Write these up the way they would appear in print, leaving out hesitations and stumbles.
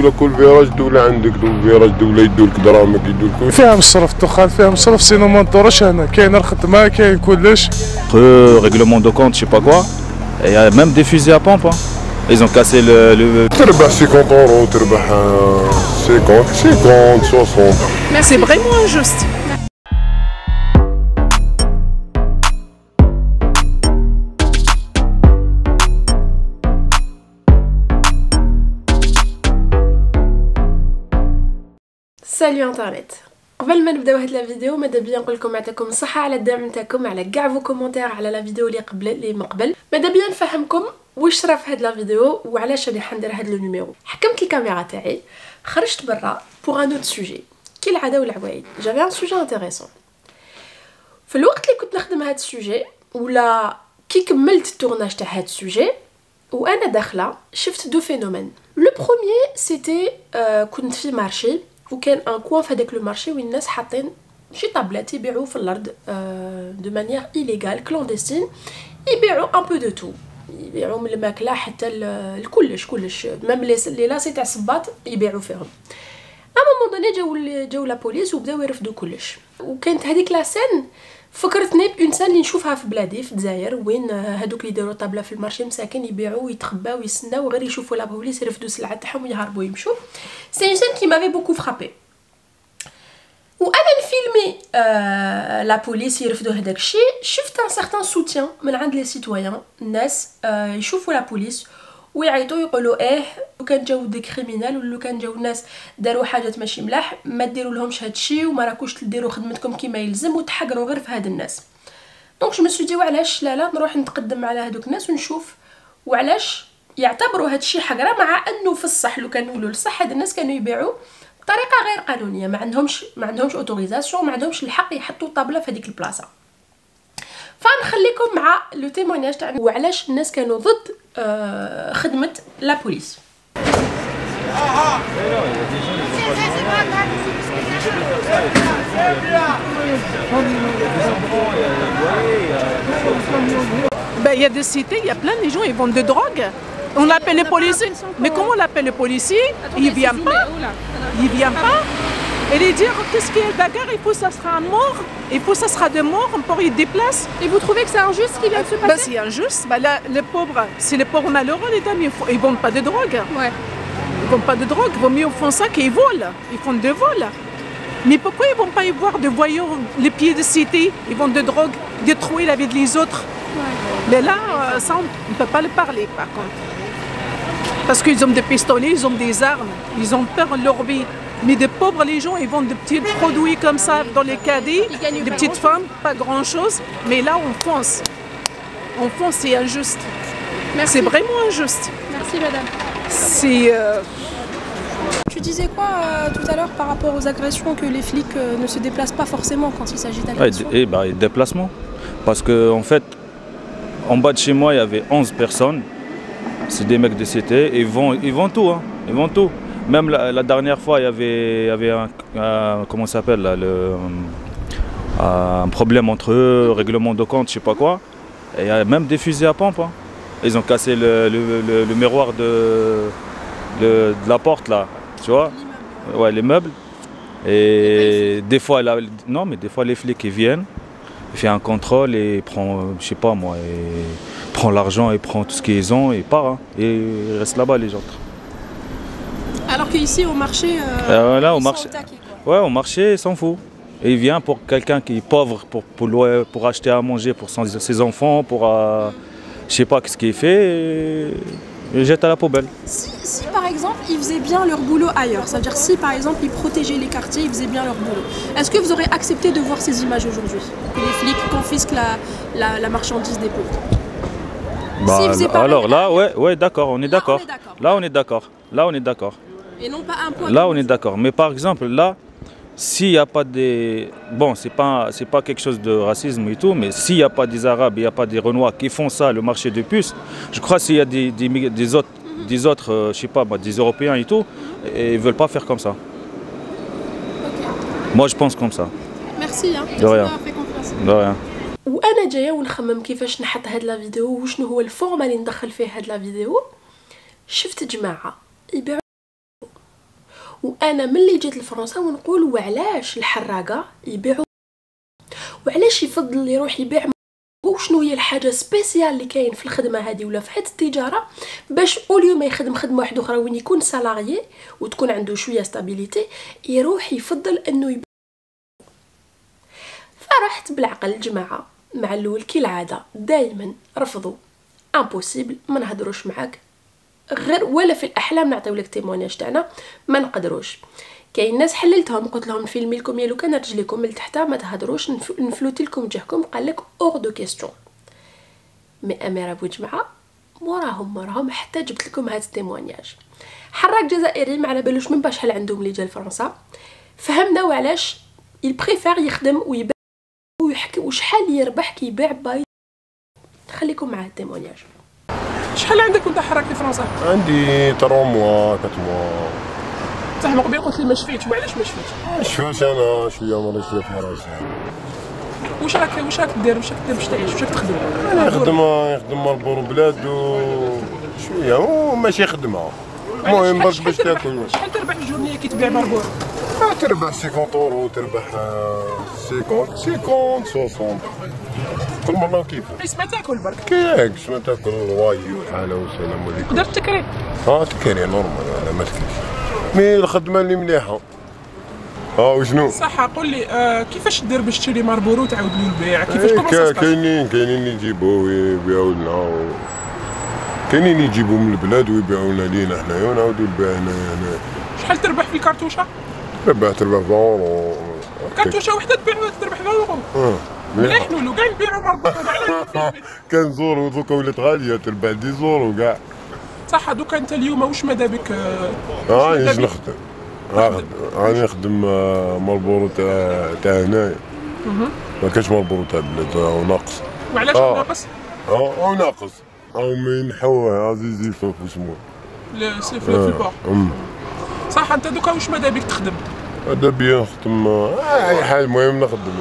كل فيراج دولة عندك فيراج دولة يدولك درامك يدولك فيها مصرف الدخان فيها مصرف سينو ما ندورش هنا كاين الخدمة كاين كلش. Règlement de compte, je sais pas quoi. Il y a même des fusils à pompe. Hein. Ils ont cassé le... تربح 50 €, تربح 50, 60. Mais c'est vraiment injuste. سالو انترنت. قبل ما نبداو هاد لا فيديو ماذا بيا نقول لكم يعطيكم الصحه على الدعم نتاعكم على كاع فو كومونتير على لا فيديو اللي من قبل. ماذا بيا نفهمكم واش راه في هاد لا فيديو وعلاش راني حندير هاد لو نيميرو. حكمت الكاميرا تاعي خرجت برا بوغ ان اوت سوجي كالعاده والعوايد. جافي ان سوجي انتريسون في الوقت اللي كنت نخدم هاد السوجي ولا كي كملت التورناج تاع هاد السوجي وانا داخله شفت دو فينومين. لو بروميير سيتي كنت في مارشي وكان ان كوان في هذاك لو مارشي وين الناس حاطين شي طابلات يبيعوا في الارض دو مانيير ايليغال كلوندستين. يبيعوا ان بو دو تو، يبيعوا من الماكله حتى كلش ميم لي لاسي تاع الصباط يبيعوا فيهم. اما مونطوني جاو لا بوليس وبداو يرفدوا كلش. وكانت هذيك لا سين فكرتني بانسان اللي نشوفها في بلادي في الجزائر وين هذوك اللي يديروا طابله في المارشي مساكن يبيعوا ويتخباو ويسناو غير يشوفوا لا بوليس يرفدوا السلعه تاعهم ويهربوا يمشوا. سي اون سين كي مافي بوكو فرابي. وانا نفيلمي لا بوليس يرفدوا هذاك الشيء شفت ان سارتان سوتيان من عند لي سيتويان. الناس يشوفوا لا بوليس ويعيطوا يقولوا لو كان جاو دي كريمينال ولا كان جاو ناس داروا حاجات ماشي ملاح ما ديروا لهمش هادشي وما راكوش تديروا خدمتكم كما يلزم وتحقروا غير في هاد الناس. دونك جو مسو دي وعلاش لا نروح نتقدم على هادوك الناس ونشوف وعلاش يعتبروا هادشي حقره مع انه في الصح لو كان نقولوا الصح هاد الناس كانوا يبيعوا بطريقه غير قانونيه ما عندهمش اوتوريزاسيون ما عندهمش الحق يحطوا طابله في هذيك البلاصه. فنخليكم مع لو تيمونياج تاع وعلاش الناس كانوا ضد خدمه لا بوليس. Ben, il y a des cités, il y a plein de gens, ils vendent de drogue. On l'appelle les policiers. Mais comment on l'appelle les policiers? Il vient pas. Il vient pas. Et les dire qu'est-ce qu'il y a bagarre, il faut ça sera un mort, il faut ça sera de mort, pour ils déplacent. Et vous trouvez que c'est injuste ce qui vient de se passer? C'est injuste. Là, les pauvres, c'est les pauvres malheureux, les dames, ils vendent pas de drogue. Ouais. Ils vendent pas de drogue. Vaut mieux font ça qu'ils volent. Ils font de vol. Mais pourquoi ils vont pas y voir de voyous, les pieds de cité, ils vendent de drogue, détruire la vie des autres. Ouais. Mais là, ça, on ne peut pas le parler par contre. Parce qu'ils ont des pistolets, ils ont des armes, ils ont peur de leur vie. Mais des pauvres, les gens, ils vendent de petits produits comme ça dans les caddies, des petites femmes, pas grand-chose. Mais là, on fonce. On fonce, c'est injuste. C'est vraiment injuste. Merci, madame. C'est... Tu disais quoi tout à l'heure par rapport aux agressions, que les flics ne se déplacent pas forcément quand il s'agit d'agressions? Déplacement. Parce que, en fait, en bas de chez moi, il y avait 11 personnes. C'est des mecs de cité, ils vendent tout, hein. Ils vendent tout. Même la dernière fois, il y avait un comment ça s'appelle là, un problème entre eux, règlement de compte, je sais pas quoi. Et il y a même des fusils à pompe. Hein. Ils ont cassé le miroir de la porte là, tu vois. Ouais, les meubles. Et des fois, non, mais des fois les flics ils viennent, ils font un contrôle et ils prennent, je sais pas moi, prend l'argent et prend tout ce qu'ils ont et part. Hein. Et ils restent là-bas les autres. Alors qu'ici au marché, là, au marché, attaqués, quoi. Ouais, au marché, il s'en fout. Et il vient pour quelqu'un qui est pauvre, pour acheter à manger pour ses enfants, pour je sais pas ce qu'il fait, et il jette à la poubelle. Si par exemple ils faisaient bien leur boulot ailleurs, c'est-à-dire si par exemple ils protégeaient les quartiers, ils faisaient bien leur boulot, est-ce que vous aurez accepté de voir ces images aujourd'hui? Que les flics confisquent la marchandise des pauvres? Alors là, ouais, d'accord, on est d'accord. Là, on est d'accord. Là, on est d'accord. Et non pas un point. Là, on est d'accord. Mais par exemple, là, s'il n'y a pas des... Bon, c'est pas quelque chose de racisme et tout, mais s'il n'y a pas des Arabes, il n'y a pas des Renois qui font ça, le marché de puces, je crois qu'il y a des autres je sais pas, des Européens et tout, et ils ne veulent pas faire comme ça. Okay. Moi, je pense comme ça. Merci, hein. De rien. De rien. وانا جايه ونخمم كيفاش نحط هاد لا فيديو وشنو هو الفورما اللي ندخل فيه هاد لا فيديو. شفت جماعه يبيعوا وانا ملي جيت لفرنسا ونقول وعلاش الحراقه يبيعوا، وعلاش يفضل يروح يبيع، وشنو هي الحاجه سبيسيال اللي كاين في الخدمه هذه ولا في حياه التجاره، باش اوليو ما يخدم خدمه واحده اخرى وين يكون سالاريي وتكون عنده شويه ستابيليتي، يروح يفضل انه يبيع. فرحت بالعقل الجماعه مع الاول كالعاده دائما رفضوا، امبوسيبل، ما نهضروش معاك غير ولا في الاحلام نعطيو لك تيمونياج تاعنا، ما نقدروش. كاين ناس حللتهم قلت لهم نفيلمي لكم يا لو كان رجليكم من تحت ما تهضروش، نفلوتي لكم وجهكم، قال لك اور دو كيستيون. مي اميره بوجمعه موراهم حتى جبت لكم هذا التيمونياج. حراق جزائري ما على بالوش من شحال عندهم اللي جا لفرنسا، فهمنا وعلاش يبريفير يخدم ويبيع ويحكي وشحال يربح كي يبيع باي. خليكم مع التيمونياج. شحال عندك وانت حراك في فرنسا؟ عندي 3 موا 4 موا. صح من قبل قلت لي ما شفيتش، وعلاش ما شفيتش؟ شفاش انا شويه مريض شويه في راسي. واش راك دير باش تعيش، واش راك تخدم؟ يخدم مربور بلاد شويه وماشي خدمه، المهم باش تاكل. شحال تربح في الجورنيه كي تبيع مربور؟ تربح 50 اورو، تربح 50 60 كل مره كيفاش. اسمها تاكل برك. كيفاش ما تاكل رواي وحاله وسلام عليكم. درت تكري؟ تكري نورمال، انا ما تكريش، مي الخدمه اللي مليحه. وشنو؟ صح قول لي كيفاش دير باش تشري مربور وتعاود لي البيع؟ كيفاش كاينين اللي يجيبوه ويبيعوا لنا، كاينين اللي يجيبوه من البلاد ويبيعوا لنا لينا حنايا ونعاودوا نبيعوا هنا. شحال تربح في الكارتوشه؟ تربح 20 اورو. كارتوشه وحده تربح 20 اورو. مليح نولو كاع نبيعو مربور. كان زورو دوكا ولات غاليه، تربح 10 زورو كاع. صح دوكا انت اليوم واش ماذا بك؟ نجي نخدم، راني نخدم مربور تاع هنايا، ما كاينش مربور تاع البلاد وناقص. وعلاش ناقص؟ ناقص ما نحوه عزيزي فوق اسمه في البحر. صح انت دوكا واش ماذا بك تخدم؟ هذا بيا نخدم اي حاجه، المهم نخدم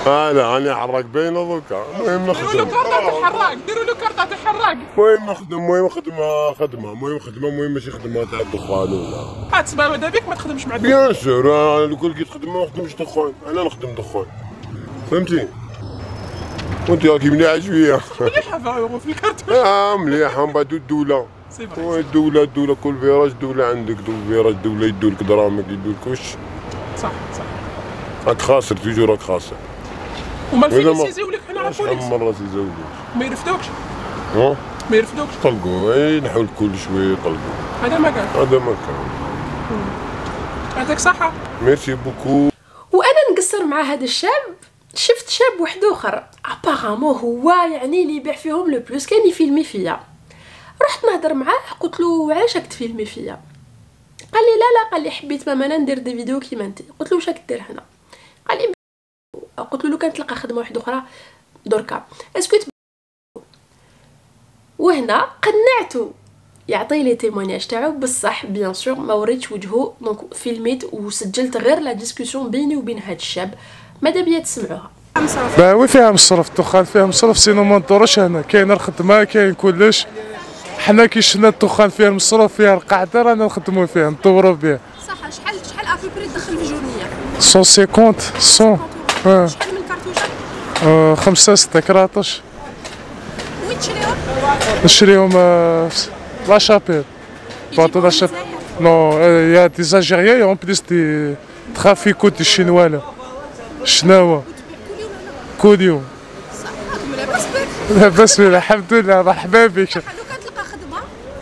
انا راني حراق باينه دوكا، المهم نخدم. ديروا له كارطه تاع حراق، ديروا له كارطه تاع حراق. المهم نخدم، المهم خدمه، المهم ماشي خدمه تاع الدخان ولا. تسمى ماذا بك ما تخدمش مع الدخان؟ بيان سور، لو كل كي تخدم ما نخدمش دخان، انا نخدم دخان، فهمتي؟ وانت راكي مليحه شويه. مليحه 20 اورو في الكارتوش. مليحه، من بعد الدوله. الدولة كل فيراج دولة عندك، فيراج دولة يدولك درامك يدولك وش. صح راك خاسر، توجور راك خاسر. وما الفيلم يسيزيو لك هنا البوليس؟ شحال مرة سيزيولوك. ما يرفدوكش؟ ما يرفدوكش؟ يطلقوا، ينحوا كل شوية يطلقوا. هذا ما كان. يعطيك صحة. ميرسي بوكو. وانا نقصر مع هذا الشاب، شفت شاب واحد اخر ابارامون هو يعني اللي يبيع فيهم لو بلوس، كان يفيلمي فيا. رحت نهضر معاه قلت له علاش راك تفيلمي فيا؟ قال لي لا قال لي حبيت ماما ندير دي فيديو كيما انت. قلت له واش راك دير هنا؟ قال لي قلت له لو كان تلقى خدمه واحده اخرى دركا اسكو. وهنا قنعته يعطي لي تيمونياج تاعو بصح بيان سور ما وريتش وجهه، دونك فيلميت وسجلت غير لا ديسكوسيون بيني وبين هذا الشاب. ماذا بيا تسمعوها. وي فيها مصرف، الدخان فيها مصرف، سينو ما ندورش هنا، كاين الخدمه كاين كلش. حنا كي شفنا الدخان فيها المصروف فيها القعده رانا نخدموا فيها ندوروا بها. صح شحال ابري تدخل في جورنيه؟ 150 100. شحال من كارتوشه؟ 5 6 كراطش. وين تشريهم؟ نشريهم لا شابيل. بارتو لا شابيل. نو يا دي زالجيريان اون بليس دي ترافيكو دي شينوا شناوا كل يوم. صح هاكم لاباس بك؟ لاباس بك الحمد لله، مرحبا بك. لو كان تلقى خدمه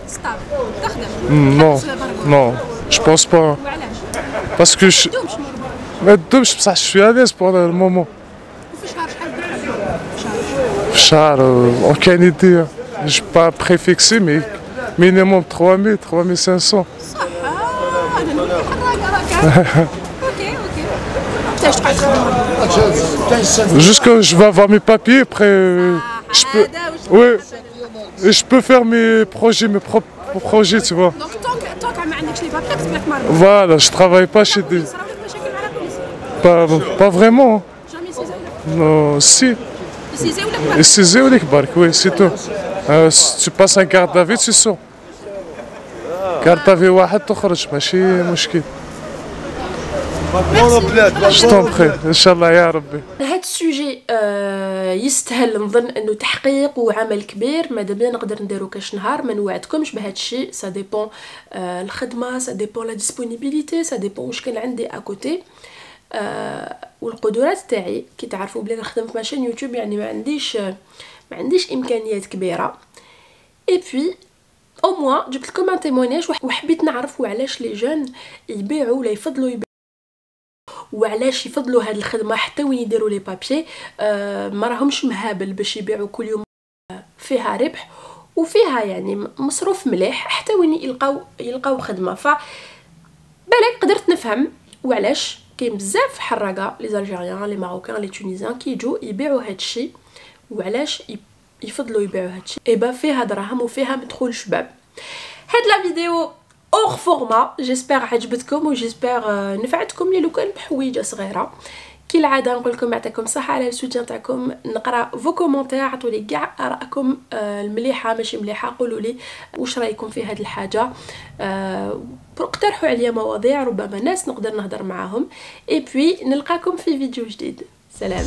ستابل تخدم؟ نو جو بونس با. وعلاش؟ باسكو ما تدومش بصح شويه ليز بور المومون. وفي شهر شحال في الشهر اون كان يدي جو با بريفيكسي مي مينيموم 3000 3500. صح انا نولي حراقه راك. اوكي تاش تقعد تخدم؟ Jusqu'à je vais avoir mes papiers, après je peux, oui, et je peux faire mes projets, mes propres projets, tu vois. دونك طونك ما عندكش لي بابيا كتب لك مرة. Voilà, je travaille pas chez des, صراولك مشاكل مع لا بوليس؟ pas vraiment. جامي سيزاو؟ Non, si. يسيزاو لك برك؟ يسيزيو لك برك, oui, c'est tout. Si tu passes un garde à vue, tu sors. كارطة في واحد تخرج ماشي مشكل. شتومبخي ان شاء الله يا ربي. هاد السوجي يستاهل نظن انه تحقيق وعمل كبير. ماذا بيا نقدر نديرو كاش نهار، ما نوعدكمش بهذا الشيء. سا ديبون الخدمه، سا ديبون لا ديسپونيبيليتي، سا ديبون واش كان عندي اكوتي والقدرات تاعي. كي تعرفوا بلي نخدم في ماشين يوتيوب يعني ما عنديش امكانيات كبيره. اي بي او موان جبت لكم ان تيموناج وحبيت نعرف وعلاش لي جون يبيعوا ولا يفضلوا يبيعوا، وعلاش يفضلوا هاد الخدمه حتى وين يديروا لي بابيي. ما راهمش مهابل باش يبيعوا كل يوم، فيها ربح وفيها يعني مصروف مليح حتى وين يلقاو خدمه. ف بالك قدرت نفهم وعلاش كاين بزاف حراقه لي زالجيريان لي ماروكان لي تونيزيان كيجوا يبيعوا هادشي، وعلاش يفضلوا يبيعوا هادشي. ايبا فيها دراهم وفيها مدخول شباب. هاد لا فيديو اور فورما، جيسبر عجبتكم وجيسبر نفعتكم لي لو كان بحويجه صغيره. كالعاده نقول لكم يعطيكم الصحه على السوتيان تاعكم. نقرا فو كومونتير، عطوا لي كاع ارائكم المليحه ماشي مليحه، قولوا لي واش رايكم في هذه الحاجه. اقترحوا عليا مواضيع ربما ناس نقدر نهضر معاهم. اي بي نلقاكم في فيديو جديد. سلام.